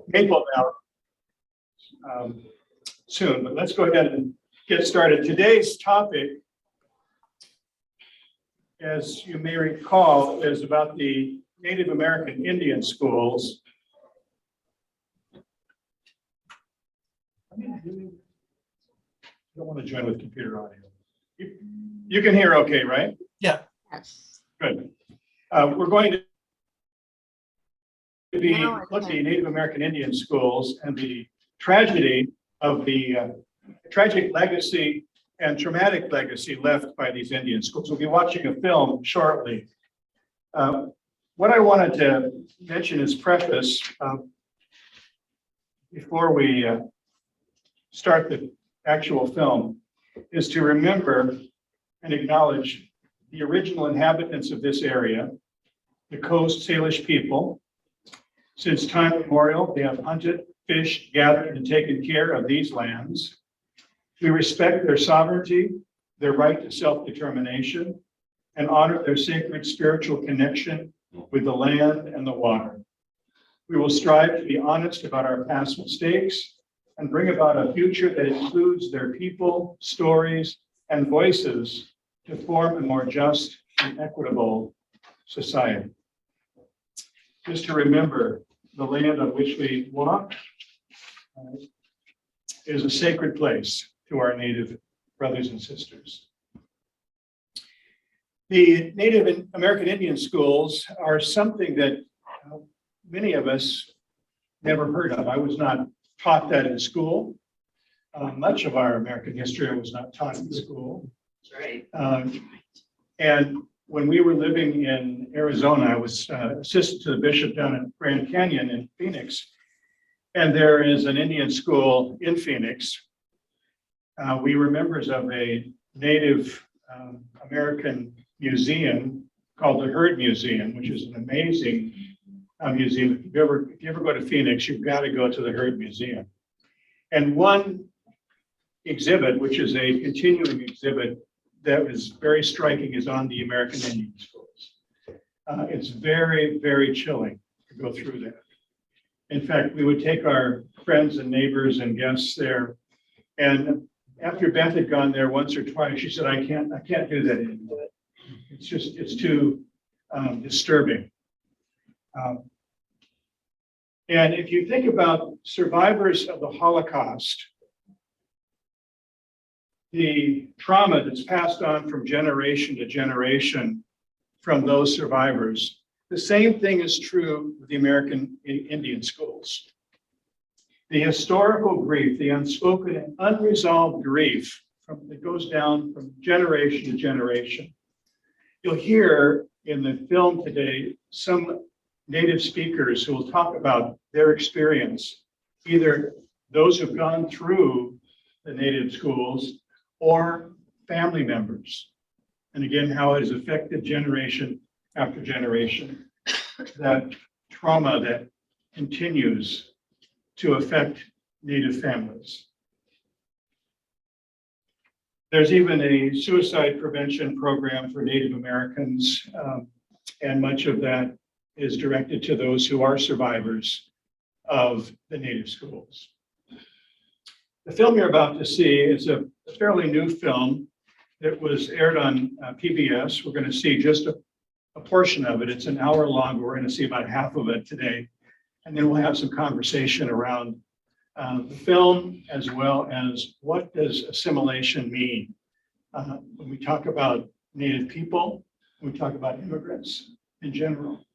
Maple now soon, but let's go ahead and get started. Today's topic, as you may recall, is about the Native American Indian schools. You don't want to join with computer audio. You can hear okay, right? Yeah. Yes. Good. We're going to be looking at Native American Indian schools and the tragedy of the tragic legacy and traumatic legacy left by these Indian schools. We'll be watching a film shortly. What I wanted to mention as preface before we start the actual film is to remember and acknowledge the original inhabitants of this area, the Coast Salish people. Since time immemorial, they have hunted, fished, gathered, and taken care of these lands. We respect their sovereignty, their right to self-determination, and honor their sacred spiritual connection with the land and the water. We will strive to be honest about our past mistakes and bring about a future that includes their people, stories, and voices to form a more just and equitable society. Just to remember, the land on which we walk is a sacred place to our Native brothers and sisters. The Native American Indian schools are something that many of us never heard of. I was not taught that in school. Much of our American history was not taught in school. That's right. And when we were living in Arizona, I was assistant to the bishop down in Grand Canyon in Phoenix. And there is an Indian school in Phoenix. We were members of a Native American museum called the Herd Museum, which is an amazing museum. If you ever go to Phoenix, you've got to go to the Herd Museum. And one exhibit, which is a continuing exhibit that is very striking, is on the American Indian schools. It's very, very chilling to go through that. In fact, we would take our friends and neighbors and guests there. And after Beth had gone there once or twice, she said, I can't do that anymore. It's too disturbing. And if you think about survivors of the Holocaust, the trauma that's passed on from generation to generation from those survivors, the same thing is true with the American Indian schools. The historical grief, the unspoken and unresolved grief that goes down from generation to generation. You'll hear in the film today some Native speakers who will talk about their experience, either those who've gone through the Native schools or family members. And again, how it has affected generation after generation. That trauma that continues to affect Native families. There's even a suicide prevention program for Native Americans, and much of that is directed to those who are survivors of the Native schools. The film you're about to see is a fairly new film that was aired on PBS. We're going to see just a portion of it. It's an hour long. We're going to see about half of it today. And then we'll have some conversation around the film, as well as what does assimilation mean? When we talk about Native people, when we talk about immigrants in general.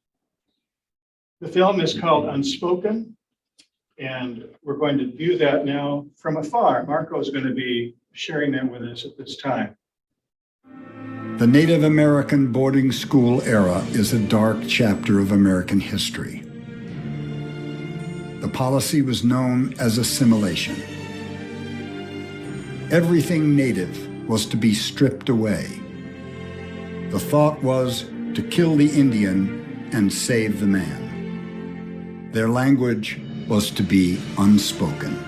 The film is called Unspoken, and we're going to view that now from afar. Marco is going to be sharing that with us at this time. The Native American boarding school era is a dark chapter of American history. The policy was known as assimilation. Everything native was to be stripped away. The thought was to kill the Indian and save the man. Their language was to be unspoken.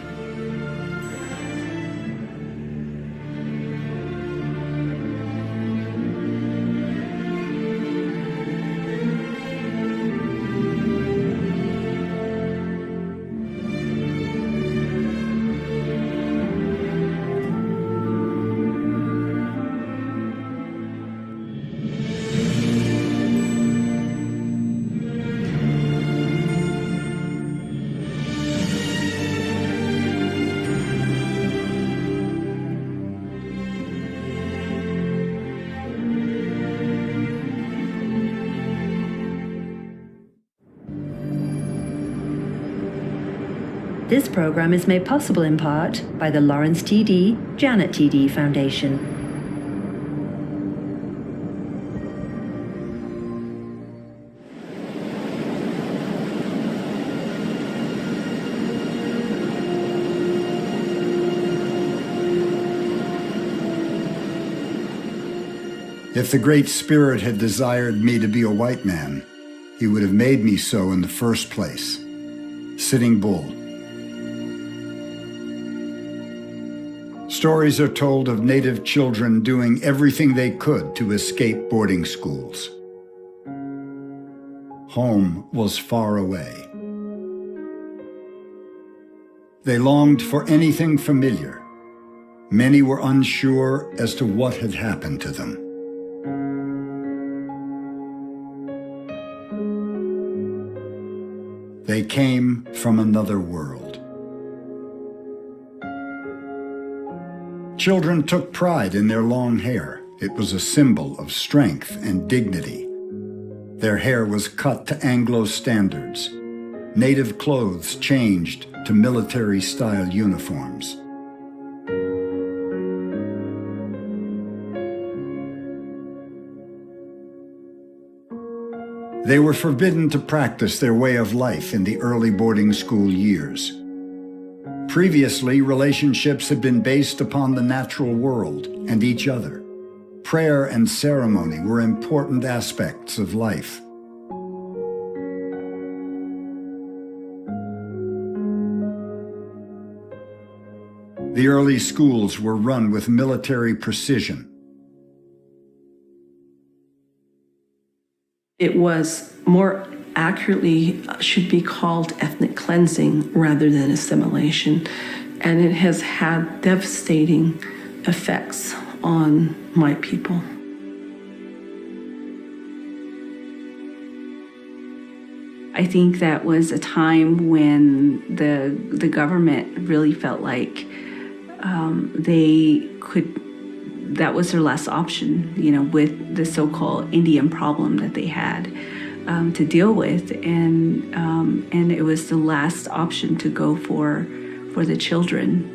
This program is made possible in part by the Lawrence T.D. Janet T.D. Foundation. If the Great Spirit had desired me to be a white man, he would have made me so in the first place. Sitting Bull. Stories are told of Native children doing everything they could to escape boarding schools. Home was far away. They longed for anything familiar. Many were unsure as to what had happened to them. They came from another world. Children took pride in their long hair. It was a symbol of strength and dignity. Their hair was cut to Anglo standards. Native clothes changed to military-style uniforms. They were forbidden to practice their way of life in the early boarding school years. Previously, relationships had been based upon the natural world and each other. Prayer and ceremony were important aspects of life. The early schools were run with military precision. It was more accurately should be called ethnic cleansing rather than assimilation. And it has had devastating effects on my people. I think that was a time when the government really felt like they could, that was their last option, with the so-called Indian problem that they had to deal with, and it was the last option to go for the children.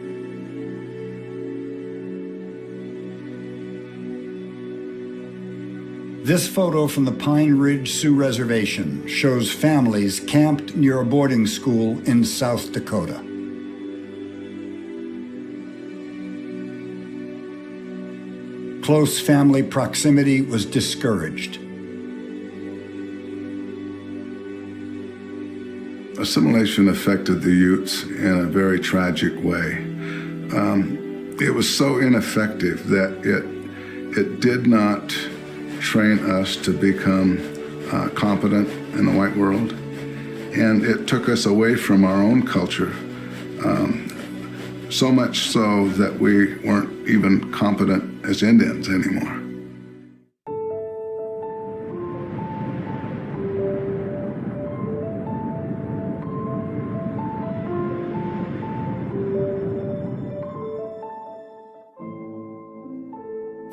This photo from the Pine Ridge Sioux Reservation shows families camped near a boarding school in South Dakota. Close family proximity was discouraged. Assimilation affected the Utes in a very tragic way. It was so ineffective that it did not train us to become competent in the white world, and it took us away from our own culture, so much so that we weren't even competent as Indians anymore.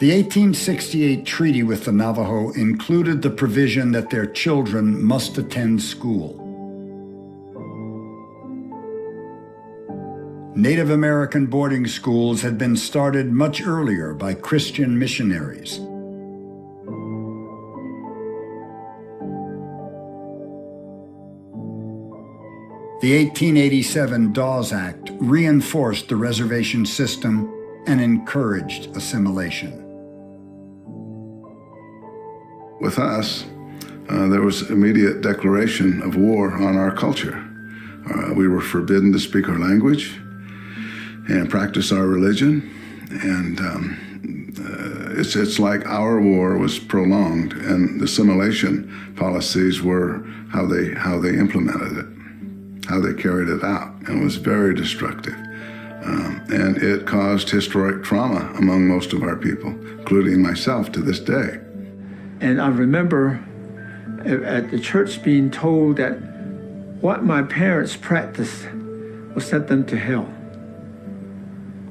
The 1868 treaty with the Navajo included the provision that their children must attend school. Native American boarding schools had been started much earlier by Christian missionaries. The 1887 Dawes Act reinforced the reservation system and encouraged assimilation. With us, there was immediate declaration of war on our culture. We were forbidden to speak our language and practice our religion, and it's like our war was prolonged, and the assimilation policies were how they implemented it, how they carried it out, and it was very destructive. And it caused historic trauma among most of our people, including myself to this day. And I remember at the church being told that what my parents practiced would send them to hell,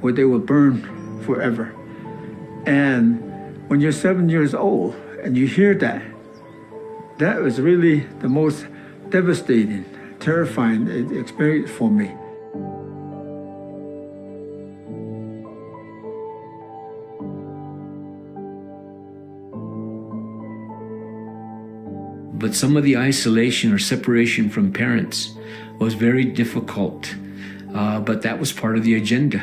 where they would burn forever. And when you're 7 years old and you hear that, that was really the most devastating, terrifying experience for me. But some of the isolation or separation from parents was very difficult. But that was part of the agenda.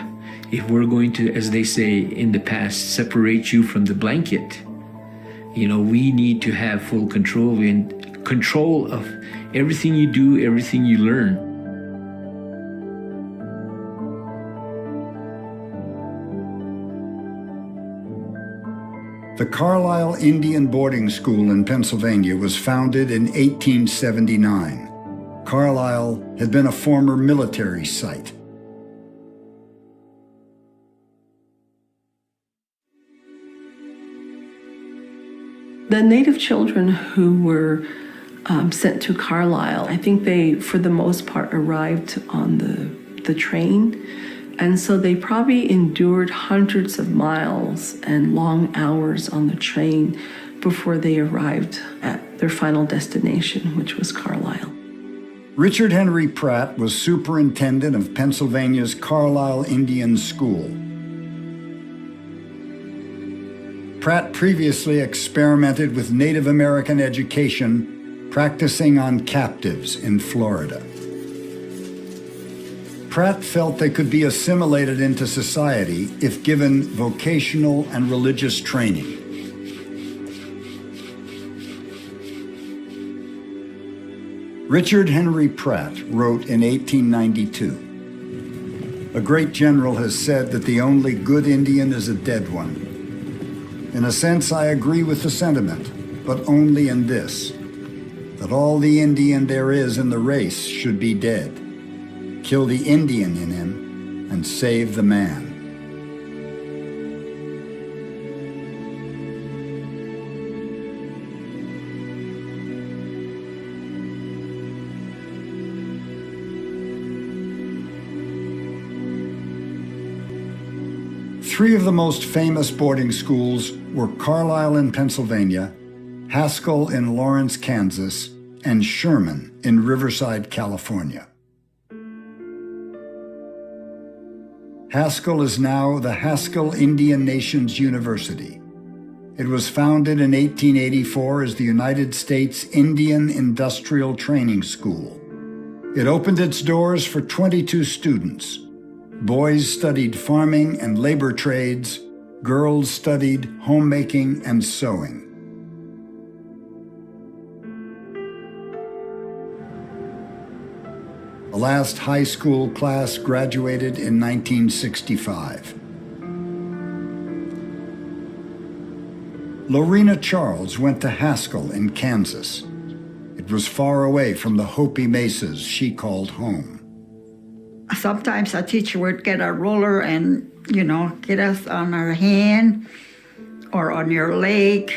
If we're going to, as they say in the past, separate you from the blanket, we need to have full control of everything you do, everything you learn. The Carlisle Indian Boarding School in Pennsylvania was founded in 1879. Carlisle had been a former military site. The Native children who were sent to Carlisle, I think they, for the most part, arrived on the train. And so they probably endured hundreds of miles and long hours on the train before they arrived at their final destination, which was Carlisle. Richard Henry Pratt was superintendent of Pennsylvania's Carlisle Indian School. Pratt previously experimented with Native American education, practicing on captives in Florida. Pratt felt they could be assimilated into society if given vocational and religious training. Richard Henry Pratt wrote in 1892, "A great general has said that the only good Indian is a dead one. In a sense, I agree with the sentiment, but only in this, that all the Indian there is in the race should be dead. Kill the Indian in him and save the man." Three of the most famous boarding schools were Carlisle in Pennsylvania, Haskell in Lawrence, Kansas, and Sherman in Riverside, California. Haskell is now the Haskell Indian Nations University. It was founded in 1884 as the United States Indian Industrial Training School. It opened its doors for 22 students. Boys studied farming and labor trades. Girls studied homemaking and sewing. The last high school class graduated in 1965. Lorena Charles went to Haskell in Kansas. It was far away from the Hopi mesas she called home. Sometimes a teacher would get a ruler and, get us on our hand or on your leg.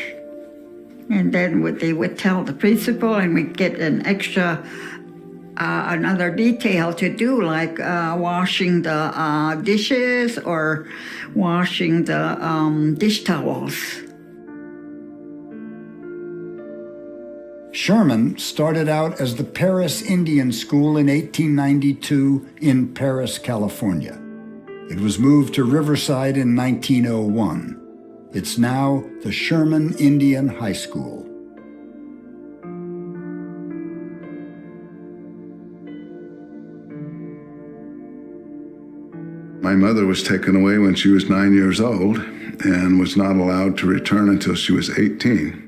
And then they would tell the principal, and we'd get an extra, another detail to do, like washing the dishes or washing the dish towels. Sherman started out as the Paris Indian School in 1892 in Paris, California. It was moved to Riverside in 1901. It's now the Sherman Indian High School. My mother was taken away when she was 9 years old and was not allowed to return until she was 18.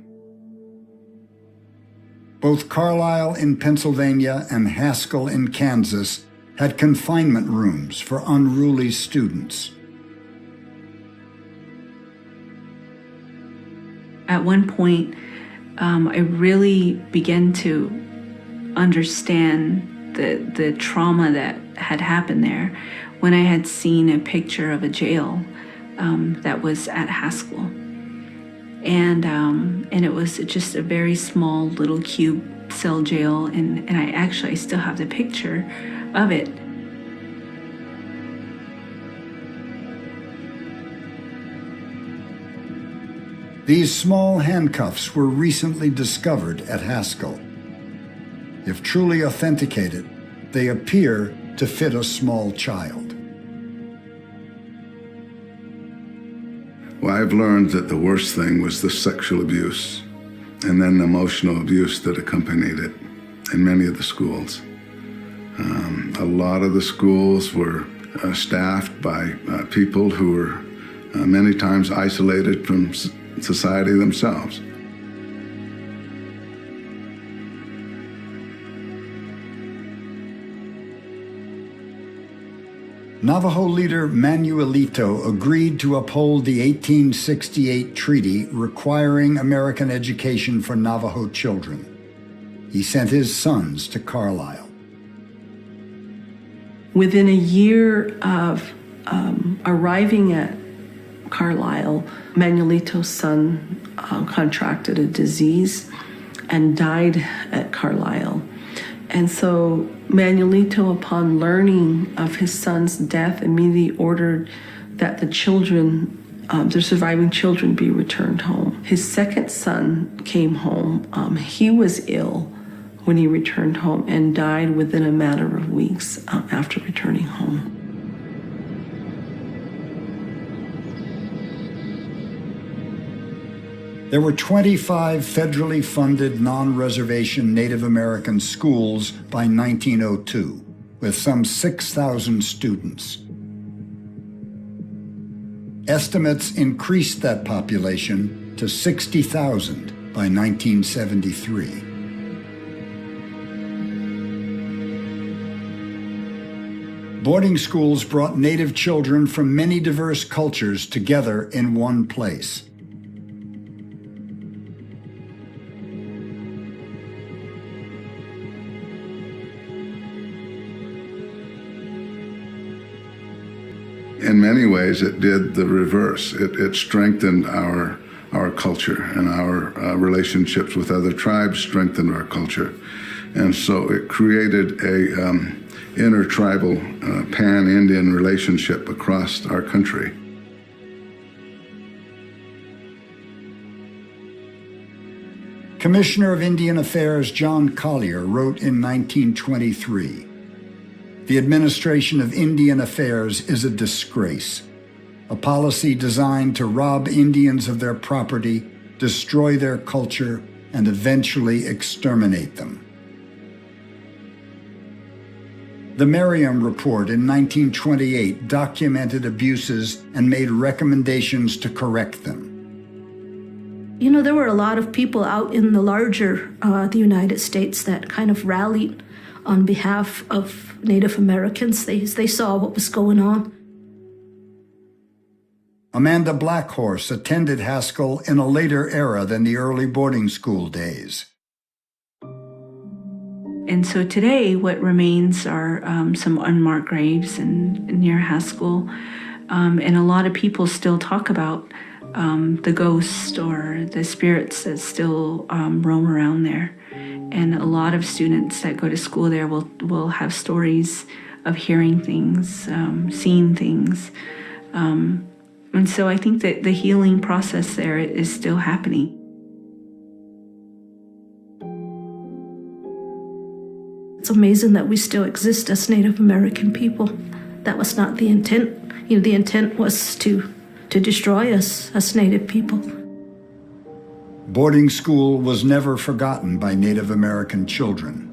Both Carlisle in Pennsylvania and Haskell in Kansas had confinement rooms for unruly students. At one point, I really began to understand the trauma that had happened there when I had seen a picture of a jail that was at Haskell. And it was just a very small little cube cell jail, and I still have the picture of it. These small handcuffs were recently discovered at Haskell. If truly authenticated, they appear to fit a small child. Well, I've learned that the worst thing was the sexual abuse and then the emotional abuse that accompanied it in many of the schools. A lot of the schools were staffed by people who were many times isolated from society themselves. Navajo leader Manuelito agreed to uphold the 1868 treaty requiring American education for Navajo children. He sent his sons to Carlisle. Within a year of arriving at Carlisle, Manuelito's son contracted a disease and died at Carlisle. And so Manuelito, upon learning of his son's death, immediately ordered that the children, the surviving children, be returned home. His second son came home. He was ill when he returned home and died within a matter of weeks after returning home. There were 25 federally funded non-reservation Native American schools by 1902, with some 6,000 students. Estimates increased that population to 60,000 by 1973. Boarding schools brought Native children from many diverse cultures together in one place. In many ways, it did the reverse. It strengthened our culture, and our relationships with other tribes strengthened our culture. And so it created a intertribal pan-Indian relationship across our country. Commissioner of Indian Affairs John Collier wrote in 1923, "The administration of Indian affairs is a disgrace, a policy designed to rob Indians of their property, destroy their culture, and eventually exterminate them." The Merriam Report in 1928 documented abuses and made recommendations to correct them. You know, there were a lot of people out in the larger the United States that kind of rallied on behalf of Native Americans. They saw what was going on. Amanda Blackhorse attended Haskell in a later era than the early boarding school days. And so today, what remains are some unmarked graves near Haskell. And a lot of people still talk about the ghosts or the spirits that still roam around there. And a lot of students that go to school there will have stories of hearing things, seeing things. And so I think that the healing process there is still happening. It's amazing that we still exist as Native American people. That was not the intent. You know, the intent was to destroy us as Native people. Boarding school was never forgotten by Native American children.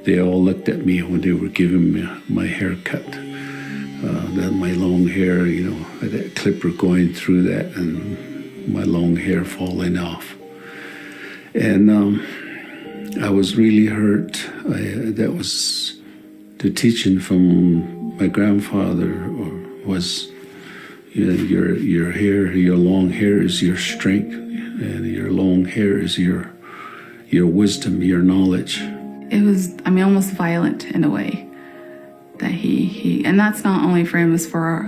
They all looked at me when they were giving me my haircut. My long hair, you know, that clipper going through that and my long hair falling off. And I was really hurt. That was the teaching from my grandfather was, you know, your hair, your long hair is your strength, and your long hair is your wisdom, your knowledge. It was, almost violent in a way that he and that's not only for him, it's for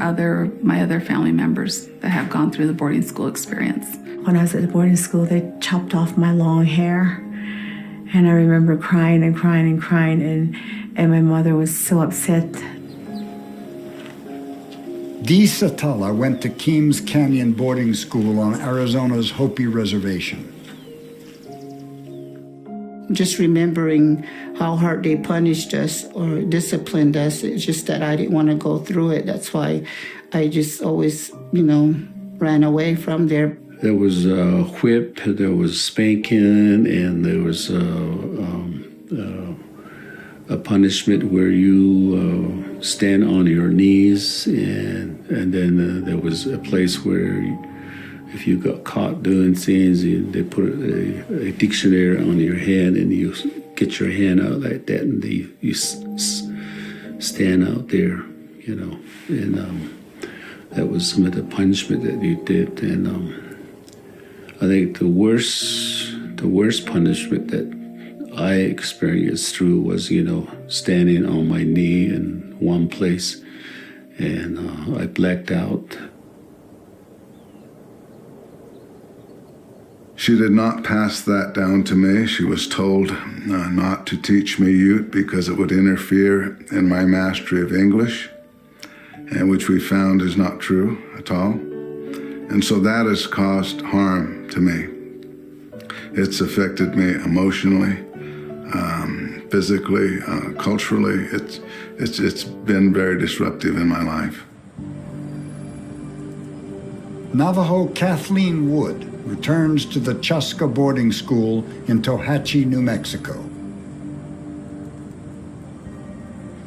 my other family members that have gone through the boarding school experience. When I was at the boarding school, they chopped off my long hair, and I remember crying and crying and crying, and my mother was so upset. Dee Satala went to Keams Canyon Boarding School on Arizona's Hopi Reservation. Just remembering how hard they punished us or disciplined us, it's just that I didn't want to go through it. That's why I just always, ran away from there. There was a whip, there was spanking, and there was a punishment where you stand on your knees, and then there was a place where if you got caught doing things, they put a dictionary on your hand, and you get your hand out like that, and you stand out there, you know, and that was some of the punishment that you did. And I think the worst punishment that I experienced through was, you know, standing on my knee in one place, and I blacked out. She did not pass that down to me. She was told not to teach me Ute because it would interfere in my mastery of English, and which we found is not true at all. And so that has caused harm to me. It's affected me emotionally, physically, culturally. It's been very disruptive in my life. Navajo Kathleen Wood returns to the Chaska boarding school in Tohatchee, New Mexico.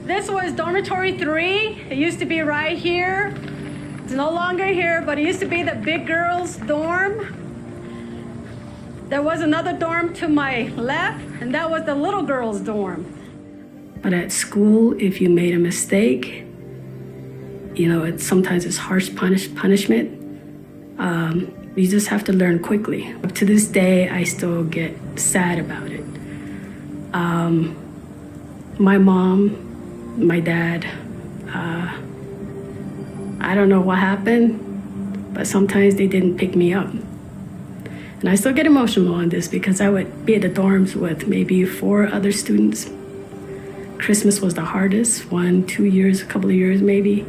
This was dormitory 3. It used to be right here. It's no longer here, but it used to be the big girls' dorm. There was another dorm to my left, and that was the little girls' dorm. But at school, if you made a mistake, you know, sometimes it's harsh punishment. You just have to learn quickly. Up to this day, I still get sad about it. My mom, my dad, I don't know what happened, but sometimes they didn't pick me up. And I still get emotional on this because I would be at the dorms with maybe 4 other students. Christmas was the hardest, 1, 2 years, a couple of years maybe.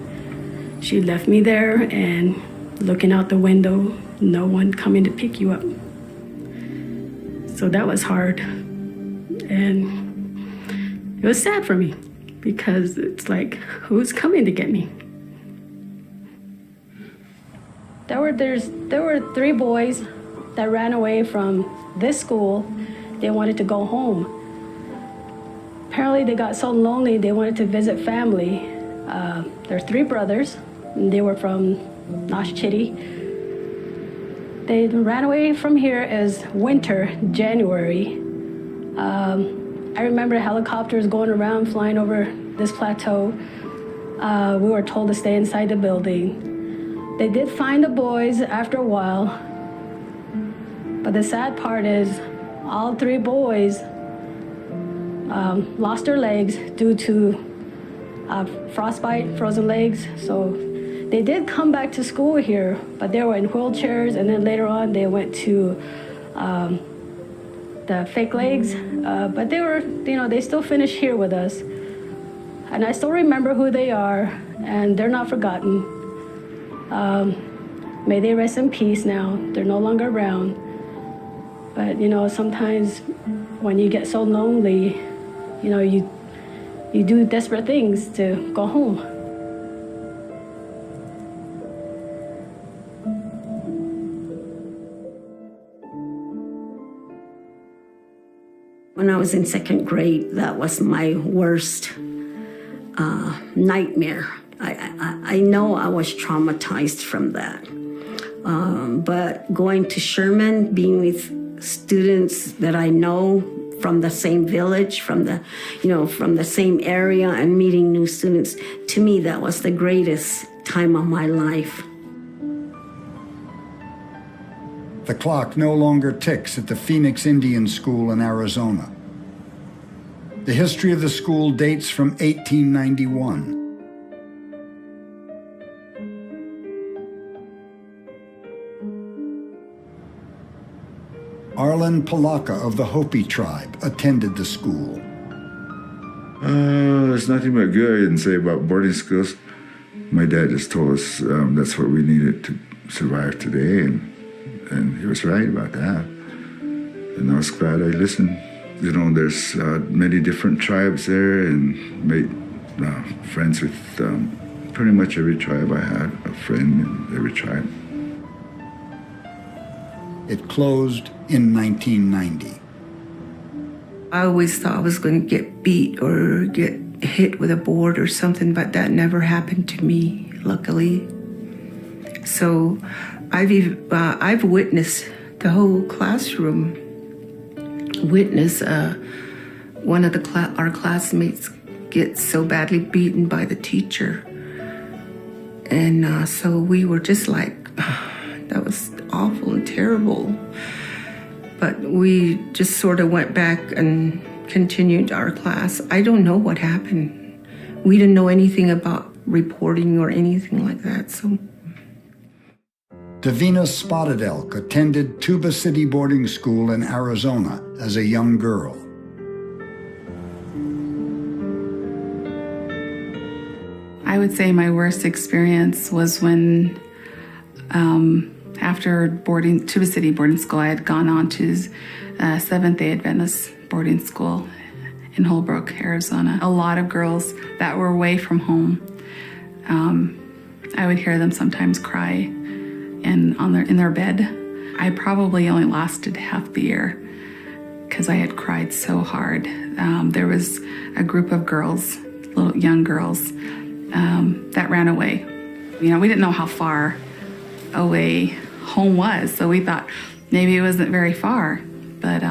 She left me there, and looking out the window, no one coming to pick you up. So that was hard. And it was sad for me because it's like, who's coming to get me? There were 3 boys that ran away from this school. They wanted to go home. Apparently they got so lonely they wanted to visit family. There are 3 brothers, and they were from Noshchitty. They ran away from here as winter, January. I remember helicopters going around, flying over this plateau. We were told to stay inside the building. They did find the boys after a while, but the sad part is all 3 boys lost their legs due to frostbite, frozen legs. So they did come back to school here, but they were in wheelchairs, and then later on they went to the fake legs, but they were, you know, they still finished here with us. And I still remember who they are, and they're not forgotten. May they rest in peace now. They're no longer around. But, you know, sometimes when you get so lonely, you know, you do desperate things to go home. When I was in 2nd grade, that was my worst nightmare. I know I was traumatized from that. But going to Sherman, being with students that I know from the same village, from the same area, and meeting new students, to me, that was the greatest time of my life. The clock no longer ticks at the Phoenix Indian School in Arizona. The history of the school dates from 1891. Arlen Palaka of the Hopi tribe attended the school. There's nothing but good I can say about boarding schools. My dad just told us that's what we needed to survive today, and he was right about that. And I was glad I listened. You know, there's many different tribes there, and made friends with pretty much every tribe. I had a friend in every tribe. It closed in 1990. I always thought I was going to get beat or get hit with a board or something, but that never happened to me, luckily. So I've witnessed the whole classroom witness one of our classmates get so badly beaten by the teacher. And so we were just like, that was awful and terrible. But we just sort of went back and continued our class. I don't know what happened. We didn't know anything about reporting or anything like that, so. Davina Spotted Elk attended Tuba City Boarding School in Arizona as a young girl. I would say my worst experience was when, after Tuba City boarding school, I had gone on to Seventh-day Adventist boarding school in Holbrook, Arizona. A lot of girls that were away from home, I would hear them sometimes cry in their bed. I probably only lasted half the year because I had cried so hard. There was a group of girls, little young girls, that ran away. You know, we didn't know how far away home was, so we thought maybe it wasn't very far. But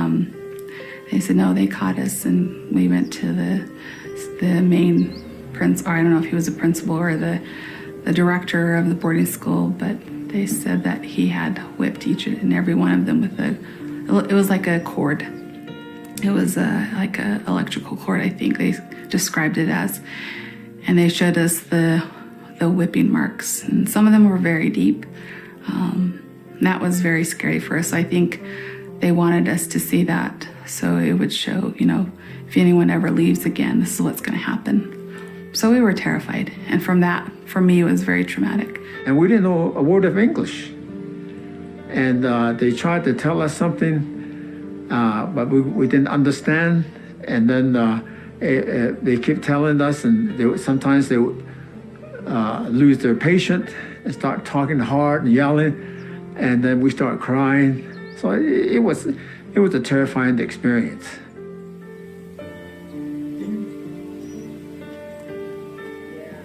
they said no, they caught us, and we went to the main principal. I don't know if he was a principal or the director of the boarding school, but they said that he had whipped each and every one of them with it was like a cord. It was like a electrical cord, I think they described it as. And they showed us the whipping marks, and some of them were very deep. That was very scary for us. I think they wanted us to see that, so it would show, you know, if anyone ever leaves again, this is what's going to happen. So we were terrified, and from that, for me, it was very traumatic. And we didn't know a word of English. And they tried to tell us something, but we didn't understand. And then they kept telling us, and sometimes they would lose their patience and start talking hard and yelling, and then we start crying. So it was a terrifying experience.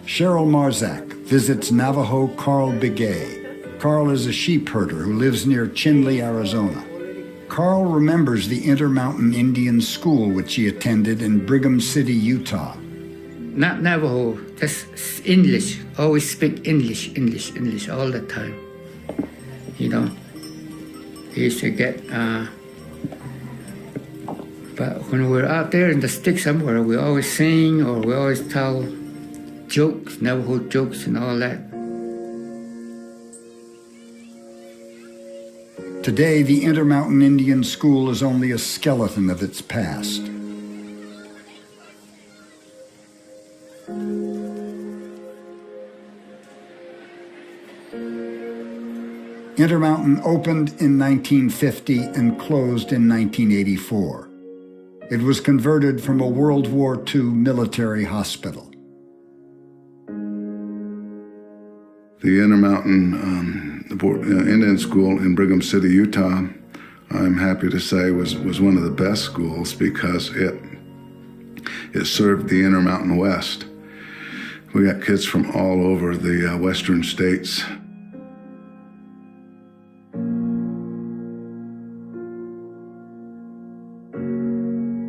Cheryl Marzak visits Navajo Carl Begay. Carl is a sheep herder who lives near Chinle, Arizona. Carl remembers the Intermountain Indian School which he attended in Brigham City, Utah. Not Navajo, just English. Always speak English all the time. You know, he used to get, but when we're out there in the sticks somewhere, we always sing or we always tell jokes, Navajo jokes and all that. Today, the Intermountain Indian School is only a skeleton of its past. Intermountain opened in 1950 and closed in 1984. It was converted from a World War II military hospital. The Intermountain Indian School in Brigham City, Utah, I'm happy to say was one of the best schools because it served the Intermountain West. We got kids from all over the western states.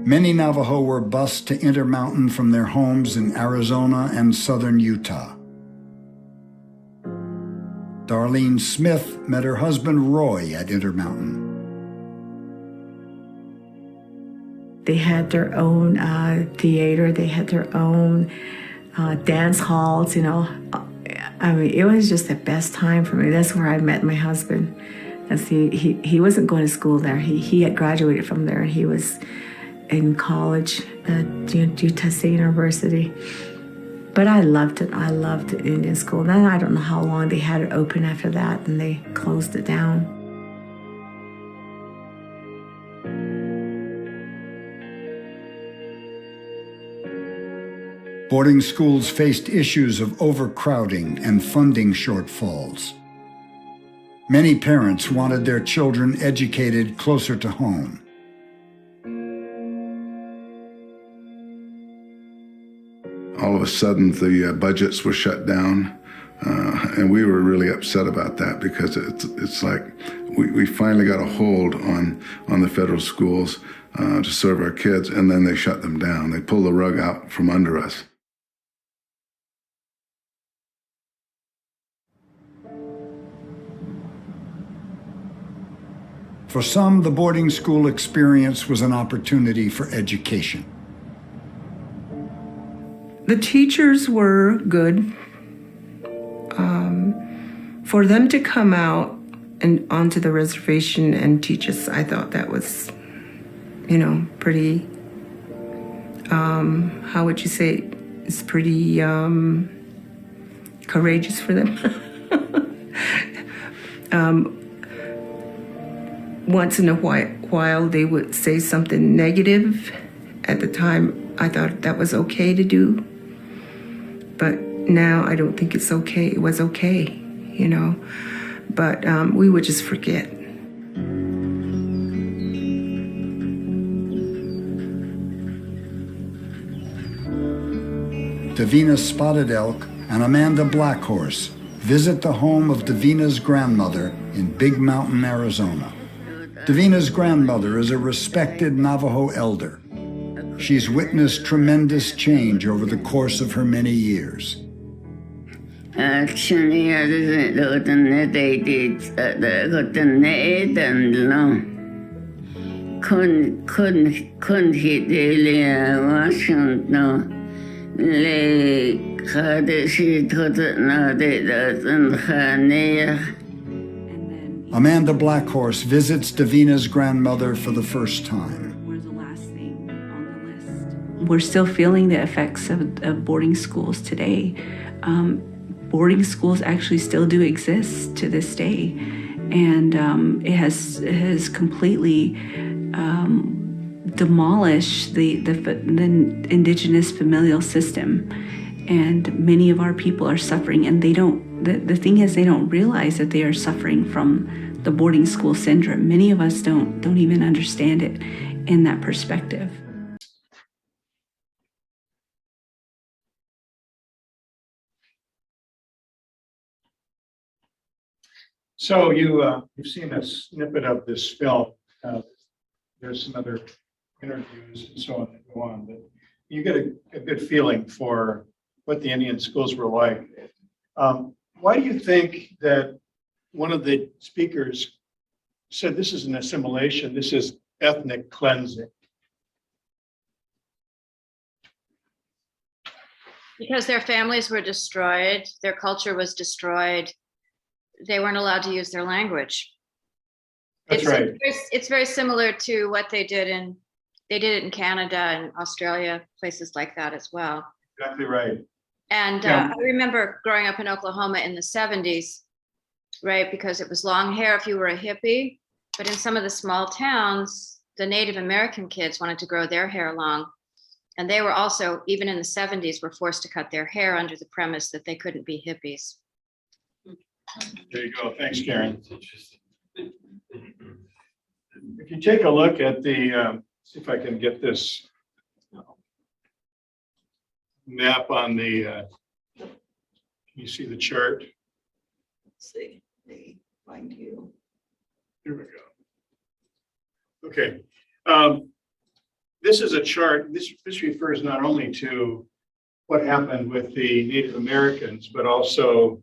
Many Navajo were bused to Intermountain from their homes in Arizona and southern Utah. Darlene Smith met her husband Roy at Intermountain. They had their own theater, they had their own dance halls, you know. I mean, it was just the best time for me. That's where I met my husband. As he wasn't going to school there. He had graduated from there. He was in college at Utah State University. But I loved it. I loved the Indian school. Then I don't know how long they had it open after that, and they closed it down. Boarding schools faced issues of overcrowding and funding shortfalls. Many parents wanted their children educated closer to home. All of a sudden, the budgets were shut down, and we were really upset about that because it's like we finally got a hold on the federal schools to serve our kids, and then they shut them down. They pulled the rug out from under us. For some, the boarding school experience was an opportunity for education. The teachers were good. For them to come out and onto the reservation and teach us, I thought that was, pretty, how would you say, it's pretty courageous for them. Once in a while, they would say something negative. At the time, I thought that was okay to do. But now I don't think it's okay. It was okay, But we would just forget. Davina Spotted Elk and Amanda Blackhorse visit the home of Davina's grandmother in Big Mountain, Arizona. Davina's grandmother is a respected Navajo elder. She's witnessed tremendous change over the course of her many years. Actually, I didn't know they did couldn't hit the Washington. Amanda Blackhorse visits Davina's grandmother for the first time. We're still feeling the effects of boarding schools today. Boarding schools actually still do exist to this day, and it has completely demolished the Indigenous familial system, and many of our people are suffering, and they don't. The thing is, they don't realize that they are suffering from the boarding school syndrome. Many of us don't even understand it in that perspective. So you've seen a snippet of this film. There's some other interviews and so on that go on, but you get a good feeling for what the Indian schools were like. Why do you think that one of the speakers said this is an assimilation, this is ethnic cleansing? Because their families were destroyed, their culture was destroyed. They weren't allowed to use their language. That's right. It's very similar to what they did it in Canada and Australia, places like that as well. Exactly right. And Yeah. I remember growing up in Oklahoma in the 70s, right? Because it was long hair if you were a hippie, but in some of the small towns, the Native American kids wanted to grow their hair long. And they were also, even in the 70s, were forced to cut their hair under the premise that they couldn't be hippies. There you go. Thanks, Karen. If you take a look at the, see if I can get this map on the, can you see the chart? Let's see, they find you. Here we go. Okay. This is a chart. This refers not only to what happened with the Native Americans, but also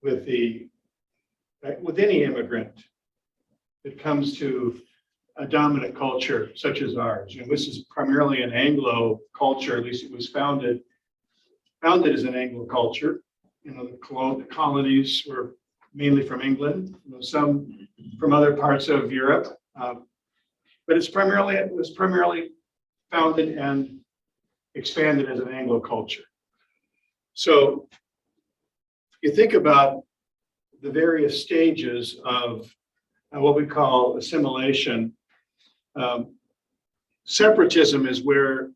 with any immigrant that comes to a dominant culture such as ours. This is primarily an Anglo culture, at least it was founded as an Anglo culture. The colonies were mainly from England, some from other parts of Europe, but it was primarily founded and expanded as an Anglo culture. So you think about the various stages of what we call assimilation. Separatism is where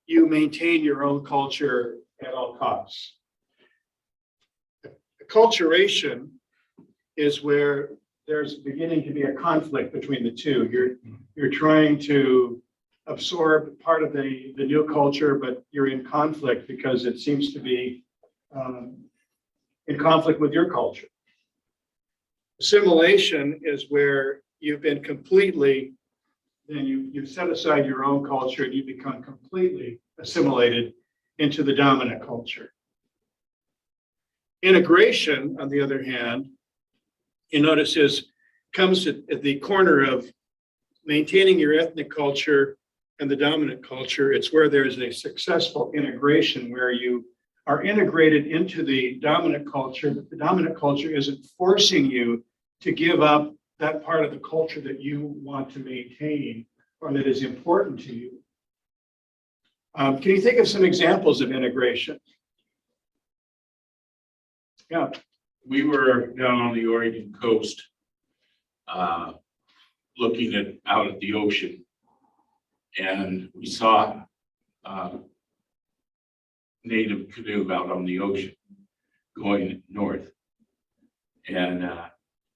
you maintain your own culture at all costs. Acculturation is where there's beginning to be a conflict between the two. You're trying to absorb part of the new culture, but you're in conflict because it seems to be in conflict with your culture. Assimilation is where you've been completely, then you've set aside your own culture and you become completely assimilated into the dominant culture. Integration, on the other hand, you notice comes at the corner of maintaining your ethnic culture and the dominant culture. It's where there's a successful integration where you are integrated into the dominant culture, but the dominant culture isn't forcing you to give up that part of the culture that you want to maintain or that is important to you. Can you think of some examples of integration? Yeah. We were down on the Oregon coast, looking out at the ocean, and we saw native canoe out on the ocean going north. And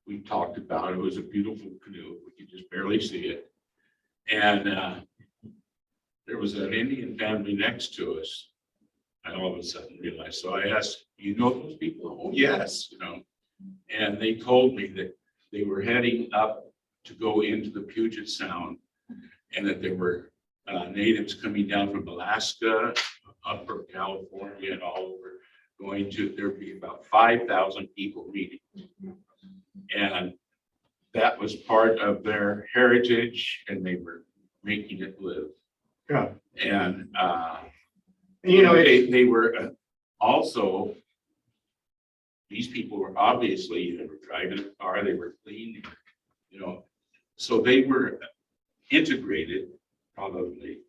we talked about it. It was a beautiful canoe. We could just barely see it. And there was an Indian family next to us. I all of a sudden realized. So I asked, you know those people? Oh, yes, And they told me that they were heading up to go into the Puget Sound and that there were natives coming down from Alaska, Upper California, and all over, there'd be about 5,000 people meeting. And that was part of their heritage, and they were making it live. Yeah. And they were also, these people were obviously, they were driving a car, they were clean, so they were integrated probably,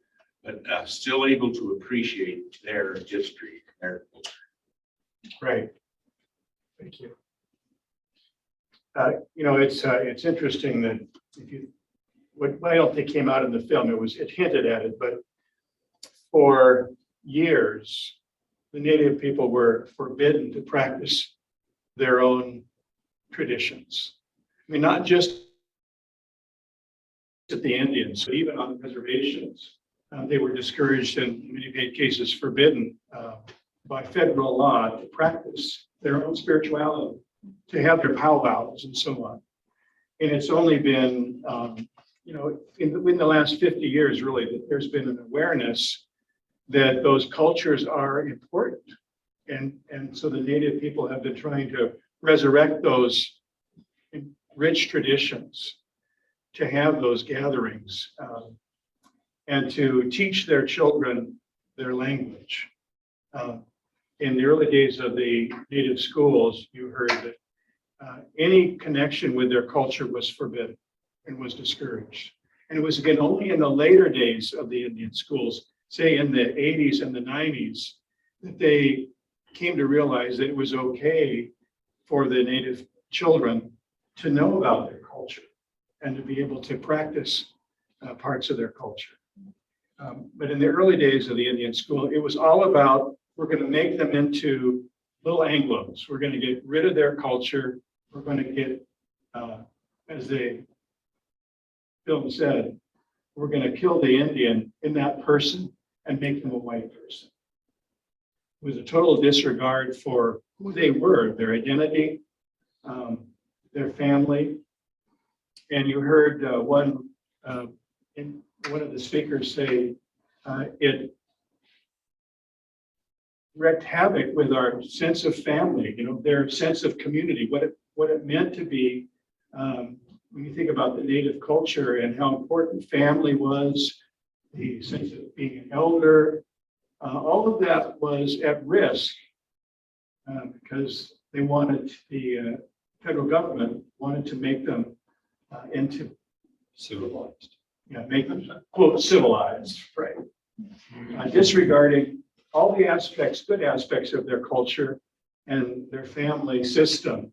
but still able to appreciate their history, their culture. Right. Thank you. It's interesting that I don't think came out in the film, it hinted at it, but for years, the Native people were forbidden to practice their own traditions. I mean, not just at the Indians, but even on the reservations, they were discouraged and in many cases forbidden by federal law to practice their own spirituality, to have their powwows and so on. And it's only been, in the last 50 years, really, that there's been an awareness that those cultures are important. And so the Native people have been trying to resurrect those rich traditions, to have those gatherings, and to teach their children their language. In the early days of the Native schools, you heard that any connection with their culture was forbidden and was discouraged. And it was, again, only in the later days of the Indian schools, say in the 80s and the 90s, that they came to realize that it was okay for the Native children to know about their culture and to be able to practice parts of their culture. But in the early days of the Indian school, it was all about, we're going to make them into little Anglos. We're going to get rid of their culture. We're going to get, as the film said, we're going to kill the Indian in that person and make them a white person. It was a total disregard for who they were, their identity, their family. And you heard one of the speakers say it wreaked havoc with our sense of family, their sense of community, what it meant to be, when you think about the Native culture and how important family was, the sense of being an elder, all of that was at risk because they wanted, the federal government wanted to make them into civilized. Yeah, make them, quote, civilized, right? Disregarding all the aspects, good aspects of their culture and their family system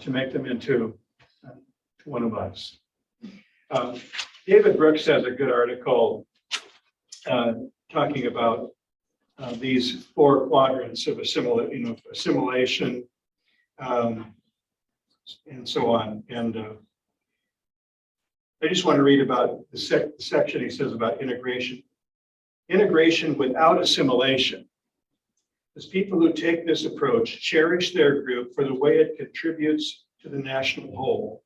to make them into one of us. David Brooks has a good article talking about these four quadrants of assimilation, and so on. And I just want to read about the section he says about integration. Integration without assimilation. As people who take this approach cherish their group for the way it contributes to the national whole.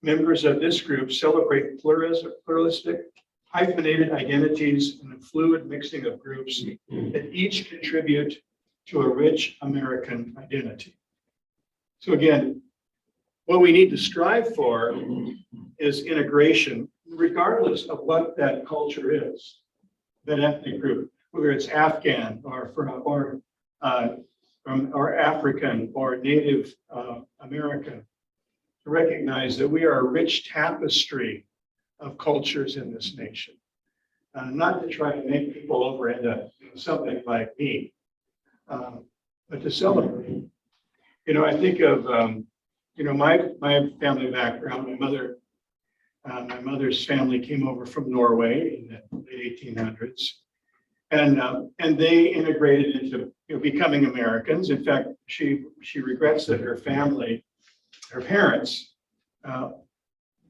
Members of this group celebrate pluralistic, hyphenated identities and the fluid mixing of groups that each contribute to a rich American identity. So again, what we need to strive for is integration, regardless of what that culture is, that ethnic group, whether it's Afghan or African or Native American, to recognize that we are a rich tapestry of cultures in this nation. Not to try to make people over into something like me, but to celebrate. You know, I think of my family background. My mother's family came over from Norway in the late 1800s, and they integrated into becoming Americans. In fact, she regrets that her parents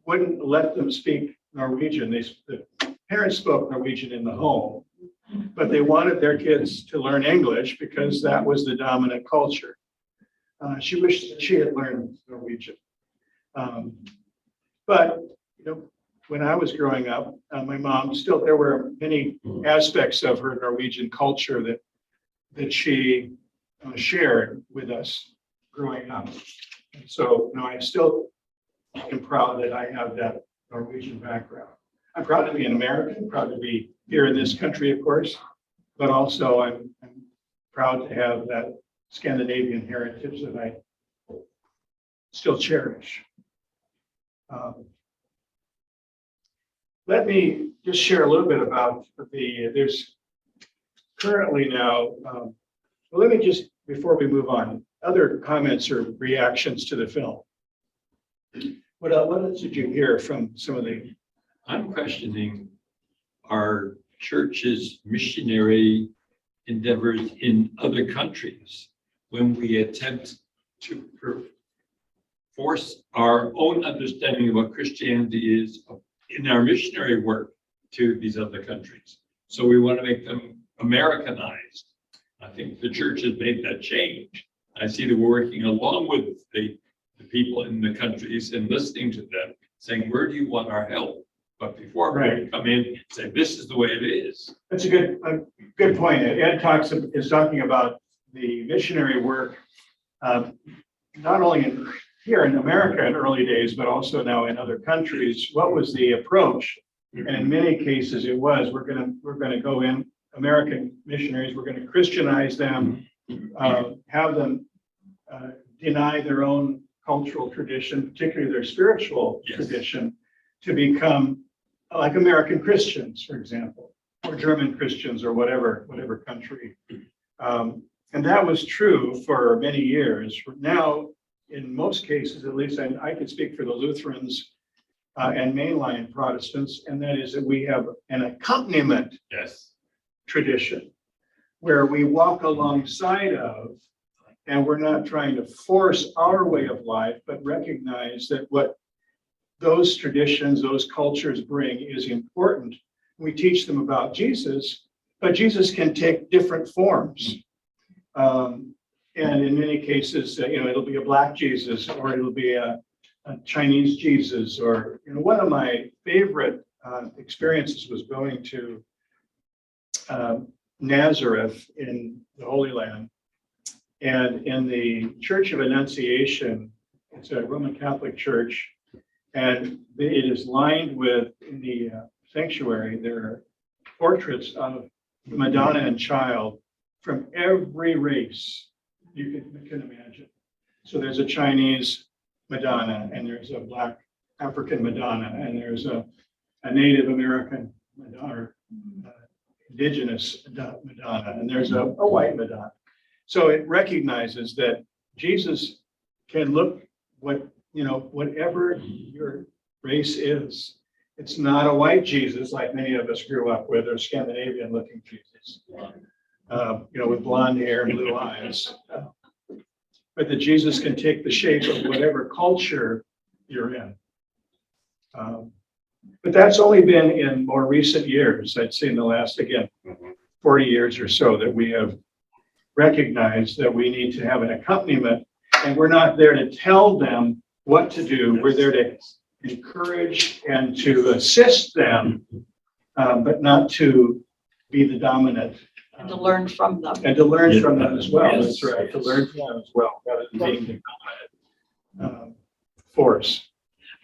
wouldn't let them speak Norwegian. The parents spoke Norwegian in the home, but they wanted their kids to learn English because that was the dominant culture. She wished that she had learned Norwegian. But when I was growing up, my mom there were many aspects of her Norwegian culture that she shared with us growing up. And so, I still am proud that I have that Norwegian background. I'm proud to be an American, proud to be here in this country, of course, but also I'm proud to have that Scandinavian heritage that I still cherish. Let me just share a little bit about there's currently now, let me just, before we move on, other comments or reactions to the film. What else did you hear from some of the? I'm questioning our church's missionary endeavors in other countries when we attempt to force our own understanding of what Christianity is in our missionary work to these other countries. So we want to make them Americanized. I think the church has made that change. I see that we're working along with the people in the countries and listening to them, saying, where do you want our help? But before we come in and say, this is the way it is. That's a good point. Ed is talking about the missionary work, not only here in America in early days, but also now in other countries. What was the approach? And in many cases, it was we're going to go in, American missionaries, we're going to Christianize them, have them deny their own cultural tradition, particularly their spiritual tradition, to become like American Christians, for example, or German Christians, or whatever country. And that was true for many years. Now, in most cases, at least I can speak for the Lutherans and mainline Protestants, and that is that we have an accompaniment tradition where we walk alongside of, and we're not trying to force our way of life, but recognize that what those traditions, those cultures bring is important. We teach them about Jesus, but Jesus can take different forms. And in many cases, it'll be a Black Jesus, or it'll be a Chinese Jesus, or one of my favorite experiences was going to Nazareth in the Holy Land, and in the Church of Annunciation, it's a Roman Catholic church, and it is lined with, in the sanctuary, there are portraits of the Madonna and Child from every race you can imagine. So there's a Chinese Madonna, and there's a Black African Madonna, and there's a Native American Madonna, Indigenous Madonna, and there's a white Madonna. So it recognizes that Jesus can look whatever your race is. It's not a white Jesus like many of us grew up with, or Scandinavian looking Jesus, with blonde hair and blue eyes. but that Jesus can take the shape of whatever culture you're in. But that's only been in more recent years. I'd say in the last, again, 40 years or so, that we have recognized that we need to have an accompaniment, and we're not there to tell them what to do. We're there to encourage and to assist them, but not to be the dominant. And to learn from them. And to learn from them as well. That's right. To learn from them as well, rather than being the dominant force.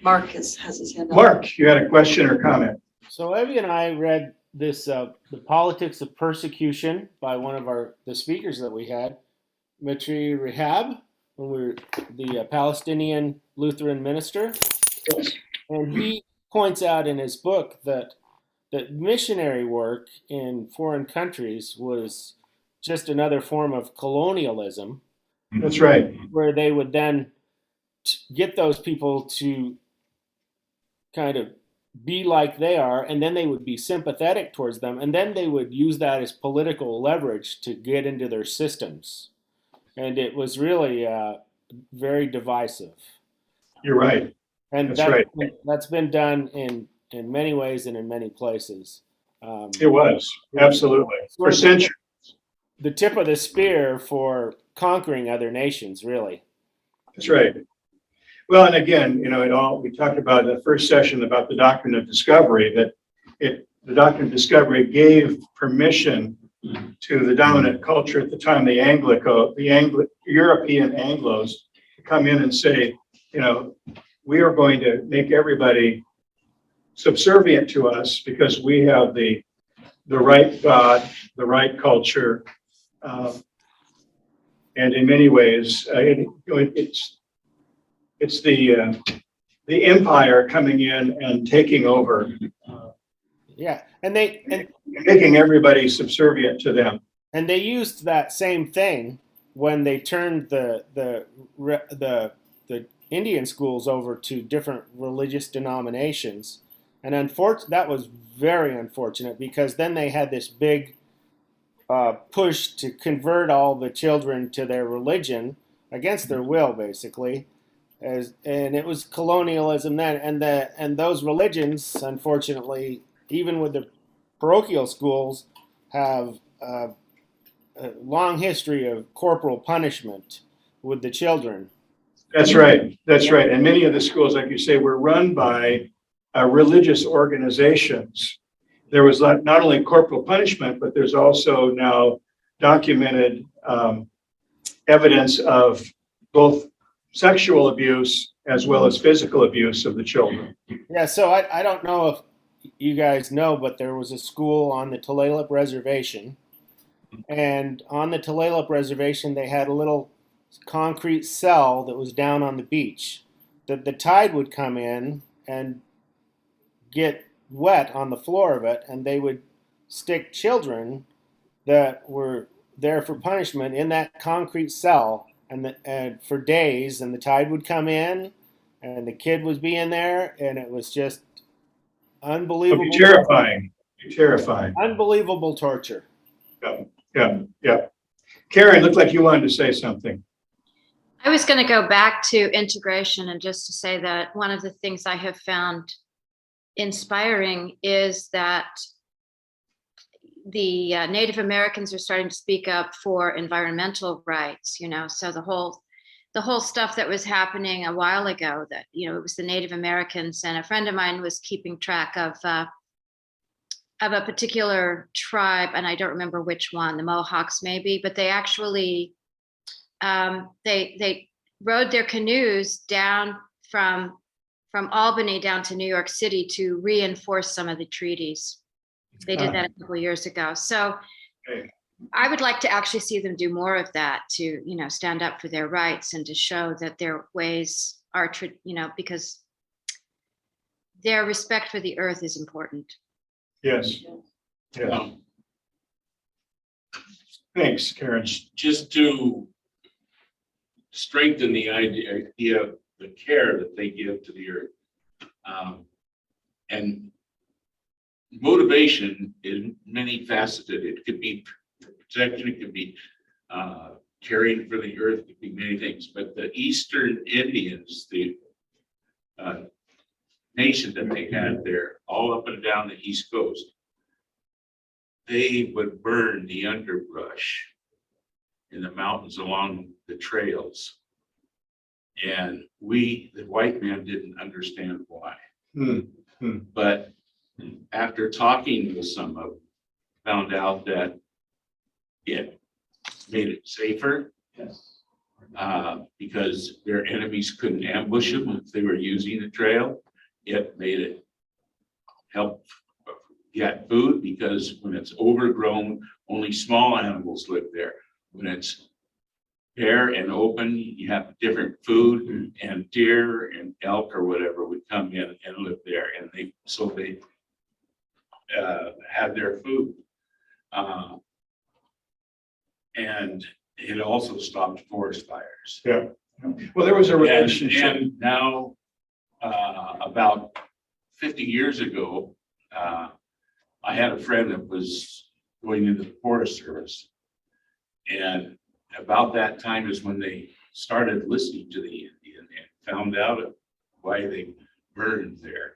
Mark has his hand up. Mark, you had a question or comment? So Evie and I read this, The Politics of Persecution by one of the speakers that we had, Mitri Rahab, when we were the Palestinian Lutheran minister. And he points out in his book that missionary work in foreign countries was just another form of colonialism. That's right. Where they would then get those people to kind of be like they are, and then they would be sympathetic towards them, and then they would use that as political leverage to get into their systems. And it was really very divisive. You're right. And that's been done in many ways and in many places. It was, absolutely, for centuries. The tip of the spear for conquering other nations, really. That's right. Well, and again, we talked about in the first session about the doctrine of discovery, that the doctrine of discovery gave permission to the dominant culture at the time, the European Anglos, to come in and say, we are going to make everybody subservient to us because we have the right God, the right culture, and in many ways, it's the empire coming in and taking over. And making everybody subservient to them. And they used that same thing when they turned the Indian schools over to different religious denominations. And that was very unfortunate, because then they had this big push to convert all the children to their religion against their will, basically. And it was colonialism then. And those religions, unfortunately, even with the parochial schools, have a long history of corporal punishment with the children. That's right. That's right. And many of the schools, like you say, were run by religious organizations. There was not only corporal punishment, but there's also now documented evidence of both sexual abuse as well as physical abuse of the children. Yeah, so I don't know if you guys know, but there was a school on the Tulalip Reservation. And on the Tulalip Reservation, they had a little concrete cell that was down on the beach. That the tide would come in and get wet on the floor of it, and they would stick children that were there for punishment in that concrete cell and for days, and the tide would come in, and the kid was being there, and it was just unbelievable. It'd be terrifying. Terrifying. Unbelievable torture. Yeah. Karen, looked like you wanted to say something. I was going to go back to integration, and just to say that one of the things I have found inspiring is that the Native Americans are starting to speak up for environmental rights, so the whole stuff that was happening a while ago, that, it was the Native Americans, and a friend of mine was keeping track of a particular tribe, and I don't remember which one, the Mohawks maybe, but they actually, they rowed their canoes down from Albany down to New York City to reinforce some of the treaties. They did that a couple of years ago. So I would like to actually see them do more of that, to, stand up for their rights and to show that their ways are, because their respect for the earth is important. Yes. Yeah. Thanks, Karen. Just to strengthen the idea of the care that they give to the earth. And motivation is many faceted. It could be protection, it could be caring for the earth could be many things, but the Eastern Indians, the nation that they had there, all up and down the East Coast, they would burn the underbrush in the mountains along the trails. And we, the white man, didn't understand why. But after talking with some of them, found out that it made it safer. Because their enemies couldn't ambush them if they were using the trail. It made it help get food, because when it's overgrown, only small animals live there. When it's bare and open, you have different food, and deer and elk or whatever would come in and live there, and they had their food. And it also stopped forest fires. Yeah. Well, there was a relationship. And now, about 50 years ago, I had a friend that was going into the Forest Service. And about that time is when they started listening to the Indian and found out why they burned there.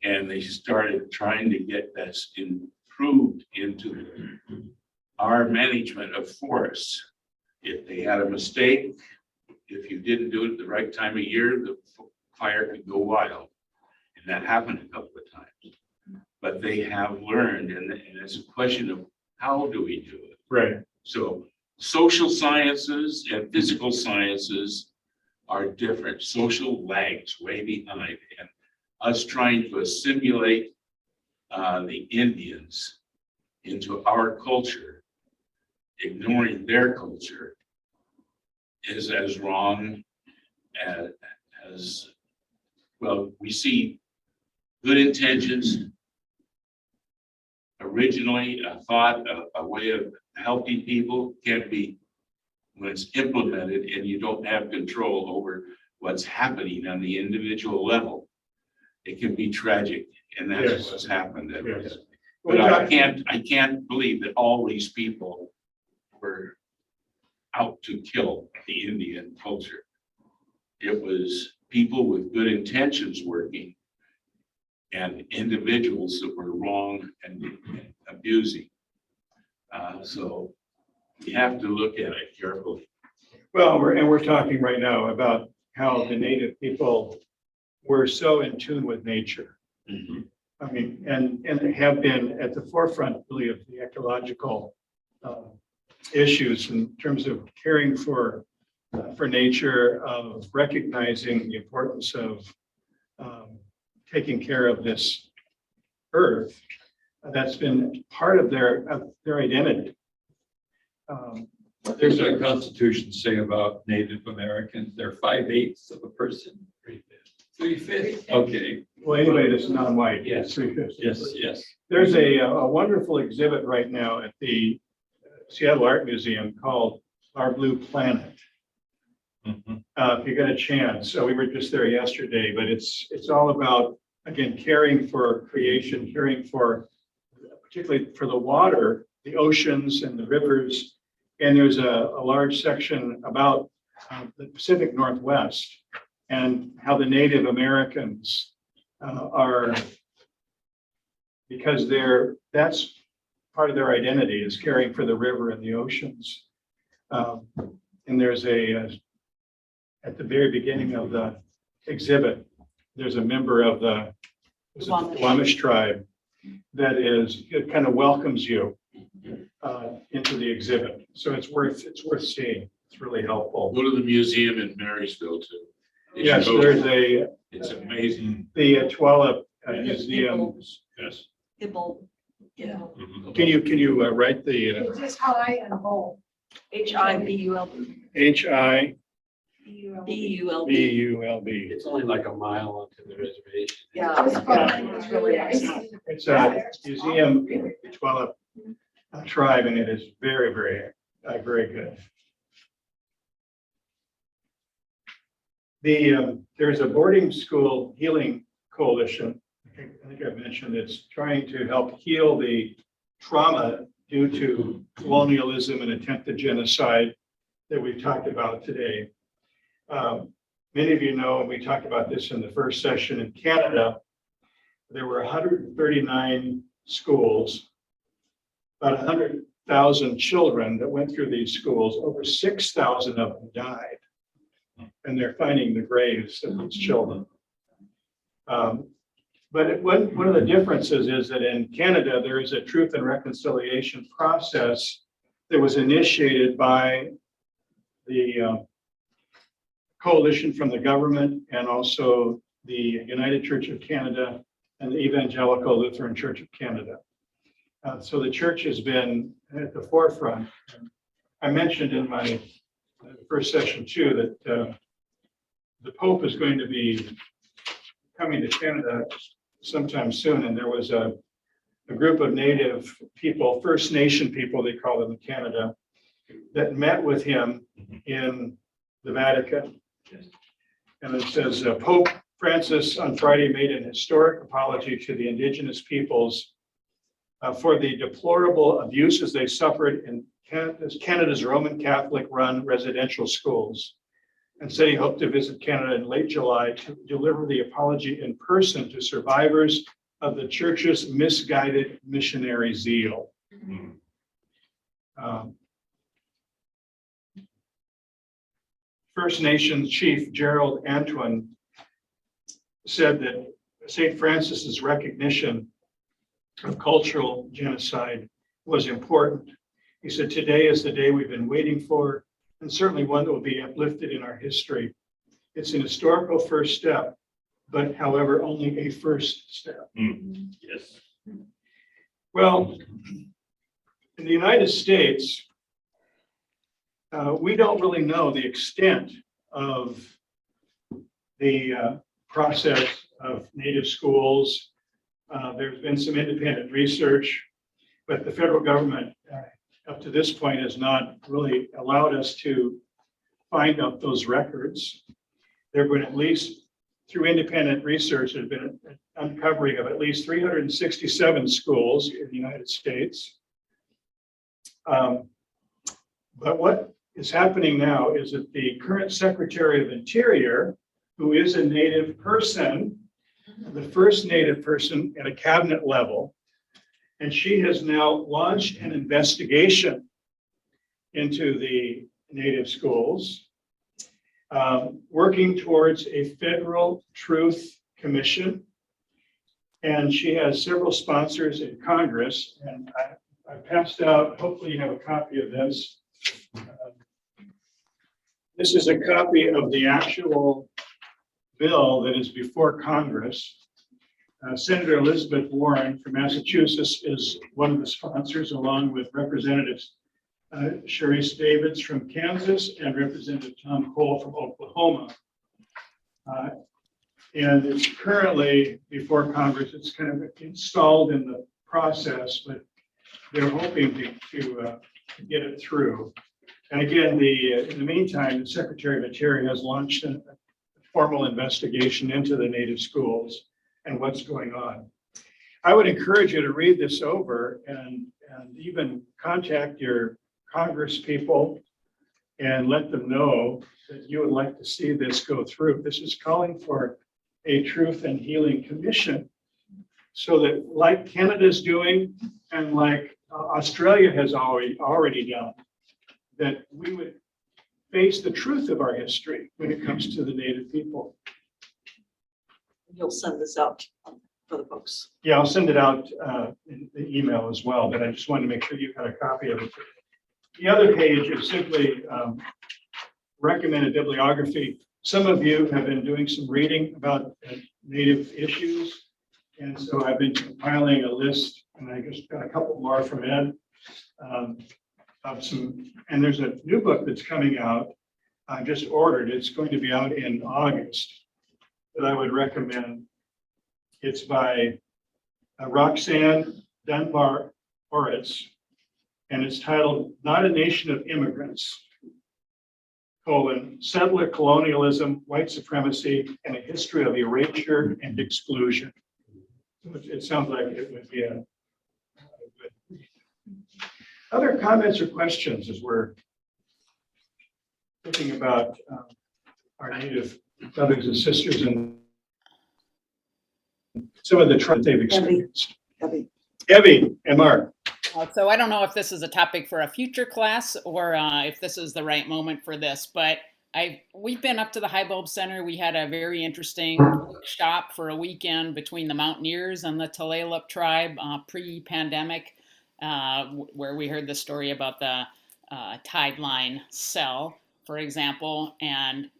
And they started trying to get this improved into our management of forests. If they had a mistake, if you didn't do it at the right time of year, the fire could go wild. And that happened a couple of times. But they have learned, and it's a question of how do we do it? Right. So social sciences and physical sciences are different. Social lags way behind, and us trying to assimilate the Indians into our culture, ignoring their culture, is as wrong as well. We see good intentions. Originally, a thought, a way of helping people can be, when it's implemented and you don't have control over what's happening on the individual level, it can be tragic, and that's what's happened. But I can't believe that all these people were out to kill the Indian culture. It was people with good intentions working, and individuals that were wrong and abusing. So you have to look at it carefully. Well, we're talking right now about how the native people were so in tune with nature. I mean, and they have been at the forefront, really, of the ecological issues in terms of caring for nature, of recognizing the importance of taking care of this earth. That's been part of their identity. What does our Constitution say about Native Americans? They're 5/8 of a person. 3/5. Okay. Well, anybody that's non-white. Yes. 3/5. Yes. There's a wonderful exhibit right now at the Seattle Art Museum called Our Blue Planet. If you get a chance, so we were just there yesterday, but it's all about, again, caring for creation, caring for, particularly for the water, the oceans and the rivers. And there's a large section about the Pacific Northwest and how the Native Americans are, because that's part of their identity, is caring for the river and the oceans. And there's at the very beginning of the exhibit, there's a member of the Wamish tribe that it kind of welcomes you into the exhibit. So it's worth seeing. It's really helpful. Go to the museum in Marysville too. Yes, it's amazing. The Tuala Museum. Yes. Yeah. Can you write the It's just high and low. HIBULB. HIBULB? It's only like a mile onto the reservation. Yeah, it's fun. It's really nice. It's a museum in the Tuala tribe, and it is very, very, very good. There's a boarding school healing coalition. I think I've mentioned it's trying to help heal the trauma due to colonialism and attempted genocide that we've talked about today. Many of you know, and we talked about this in the first session in Canada, there were 139 schools, about 100,000 children that went through these schools. Over 6,000 of them died, and they're finding the graves of these children. But one of the differences is that in Canada, there is a truth and reconciliation process that was initiated by the coalition from the government and also the United Church of Canada and the Evangelical Lutheran Church of Canada. So the church has been at the forefront. I mentioned in my first session too that the Pope is going to be coming to Canada sometime soon, and there was a group of Native people, First Nation people, they call them in Canada, that met with him in the Vatican. And it says, Pope Francis on Friday made an historic apology to the Indigenous peoples for the deplorable abuses they suffered in Canada's Roman Catholic-run residential schools, and said he hoped to visit Canada in late July to deliver the apology in person to survivors of the church's misguided missionary zeal. First Nations Chief Gerald Antoine said that St. Francis's recognition of cultural genocide was important. He said, today is the day we've been waiting for, and certainly one that will be uplifted in our history. It's an historical first step, but however, only a first step. Yes. Well, in the United States, we don't really know the extent of the process of Native schools. There's been some independent research, but the federal government up to this point has not really allowed us to find out those records. There have been at least, through independent research, there's been an uncovering of at least 367 schools in the United States. But what is happening now is that the current Secretary of Interior, who is a Native person, the first Native person at a cabinet level, and she has now launched an investigation into the Native schools, working towards a federal truth commission. And she has several sponsors in Congress. And I passed out, hopefully you have a copy of this. This is a copy of the actual bill that is before Congress. Senator Elizabeth Warren from Massachusetts is one of the sponsors, along with Representatives Sharice Davids from Kansas and Representative Tom Cole from Oklahoma. And it's currently before Congress. It's kind of installed in the process, but they're hoping to get it through. And again, in the meantime, the Secretary of Interior has launched a formal investigation into the Native schools and what's going on. I would encourage you to read this over and even contact your Congress people and let them know that you would like to see this go through. This is calling for a Truth and Healing Commission, so that like Canada's doing and like Australia has already done, that we would face the truth of our history when it comes to the Native people. You'll send this out for the folks. Yeah, I'll send it out in the email as well, but I just wanted to make sure you got a copy of it. The other page is simply recommended bibliography. Some of you have been doing some reading about Native issues, and so I've been compiling a list, and I just got a couple more from Ed of some, and there's a new book that's coming out. I just ordered. It's going to be out in August that I would recommend. It's by Roxanne Dunbar Oritz, and it's titled Not a Nation of Immigrants, Settler Colonialism, White Supremacy, and a History of Erasure and Exclusion. It sounds like it would be a good read. Other comments or questions as we're thinking about our Native brothers and sisters and some of the trust they've experienced. Evie and Mark. So I don't know if this is a topic for a future class or if this is the right moment for this, but we've been up to the High Bulb Center. We had a very interesting workshop for a weekend between the Mountaineers and the Tulalip tribe pre-pandemic, where we heard the story about the tide line cell, for example. And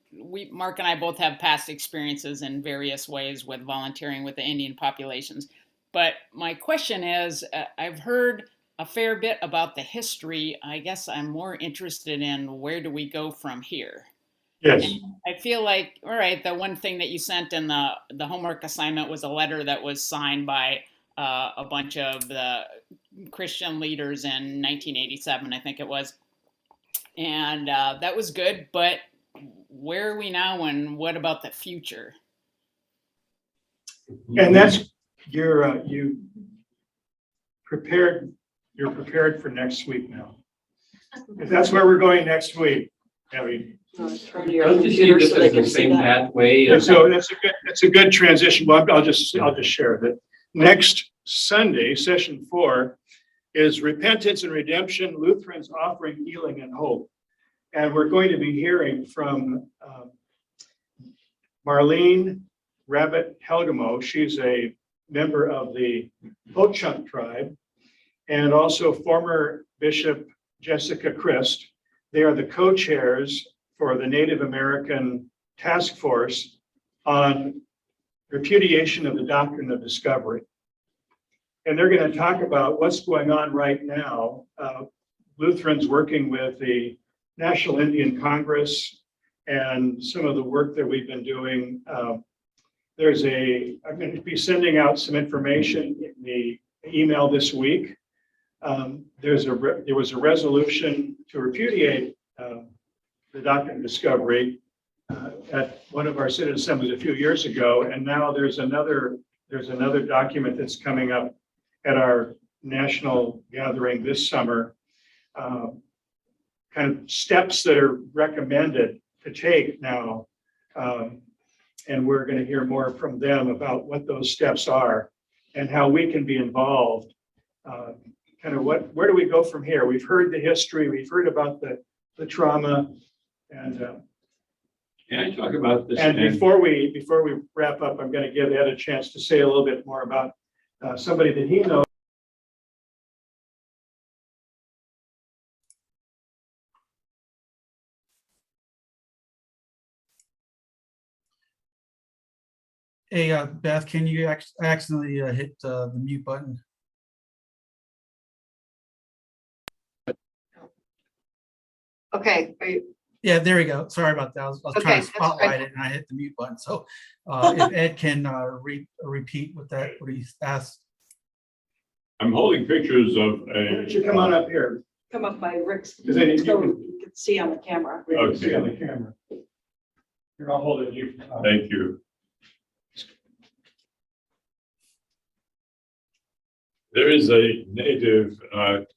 Mark and I both have past experiences in various ways with volunteering with the Indian populations. But my question is, I've heard a fair bit about the history. I guess I'm more interested in where do we go from here? Yes. And I feel like, all right, the one thing that you sent in the homework assignment was a letter that was signed by a bunch of the Christian leaders in 1987, I think it was. And that was good, but where are we now and what about the future? And that's, you're prepared for next week now. If that's where we're going next week, Abby. Don't you see this as the same pathway? And so that's a good transition. Well, I'll just share that next Sunday, session 4, is Repentance and Redemption, Lutherans Offering Healing and Hope. And we're going to be hearing from Marlene Helgemo. She's a member of the Ho-Chunk tribe, and also former Bishop Jessica Crist. They are the co-chairs for the Native American Task Force on repudiation of the doctrine of discovery. And they're going to talk about what's going on right now. Lutherans working with the National Indian Congress and some of the work that we've been doing. I'm going to be sending out some information in the email this week. There was a resolution to repudiate the doctrine of discovery at one of our Synod assemblies a few years ago, and now there's another document that's coming up at our national gathering this summer. Kind of steps that are recommended to take now, and we're going to hear more from them about what those steps are and how we can be involved. Kind of where do we go from here? We've heard the history, we've heard about the trauma, and can I talk about this? And before we wrap up, I'm going to give Ed a chance to say a little bit more about somebody that he knows. Hey, Beth, can you accidentally hit the mute button? Okay, are you? Yeah, there we go. Sorry about that. I was Okay, trying to that's spotlight right. it and I hit the mute button. So if Ed can repeat what he asked. I'm holding pictures of Why don't you come on up here? Come up by Rick's, so Is it- you can see on the camera. We can see on the camera. Here, I'll hold it. You. Thank you. There is a native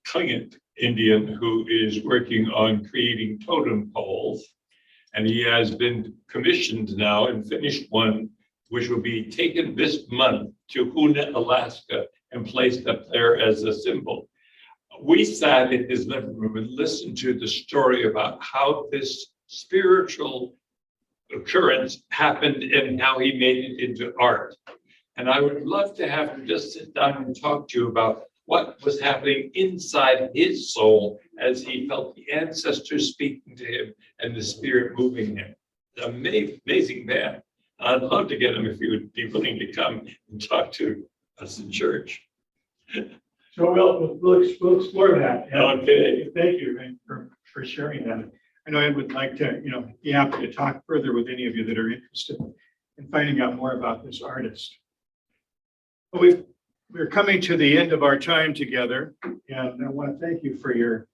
Tlingit Indian who is working on creating totem poles, and he has been commissioned now and finished one, which will be taken this month to Hoonah, Alaska, and placed up there as a symbol. We sat in his living room and listened to the story about how this spiritual occurrence happened and how he made it into art. And I would love to have him just sit down and talk to you about what was happening inside his soul as he felt the ancestors speaking to him and the spirit moving him. Amazing man. I'd love to get him if he would be willing to come and talk to us in church. So we'll explore that. Okay. Thank you for sharing that. I know Ed would like to, be happy to talk further with any of you that are interested in finding out more about this artist. Well, we're coming to the end of our time together, and I want to thank you for your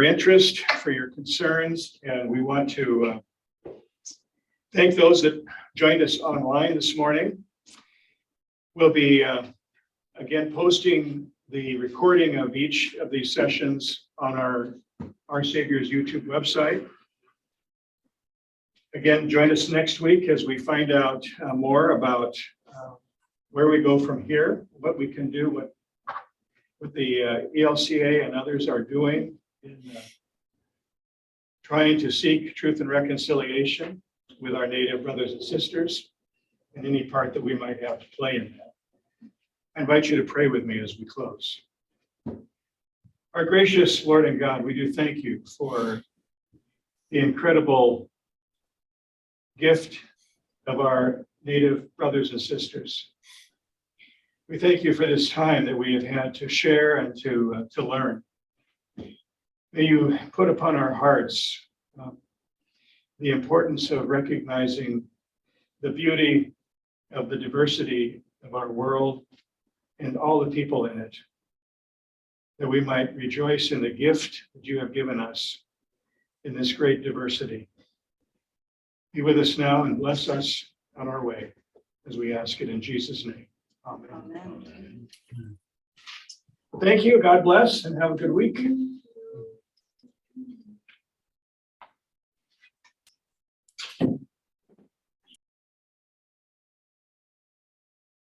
interest, for your concerns, and we want to thank those that joined us online this morning. We'll be again posting the recording of each of these sessions on our Saviors YouTube website. Again, join us next week as we find out more about where we go from here, what we can do, what the ELCA and others are doing in trying to seek truth and reconciliation with our Native brothers and sisters, and any part that we might have to play in that. I invite you to pray with me as we close. Our gracious Lord and God, we do thank you for the incredible gift of our Native brothers and sisters. We thank you for this time that we have had to share and to learn. May you put upon our hearts the importance of recognizing the beauty of the diversity of our world and all the people in it, that we might rejoice in the gift that you have given us in this great diversity. Be with us now and bless us on our way as we ask it in Jesus' name. Amen. Thank you. God bless and have a good week.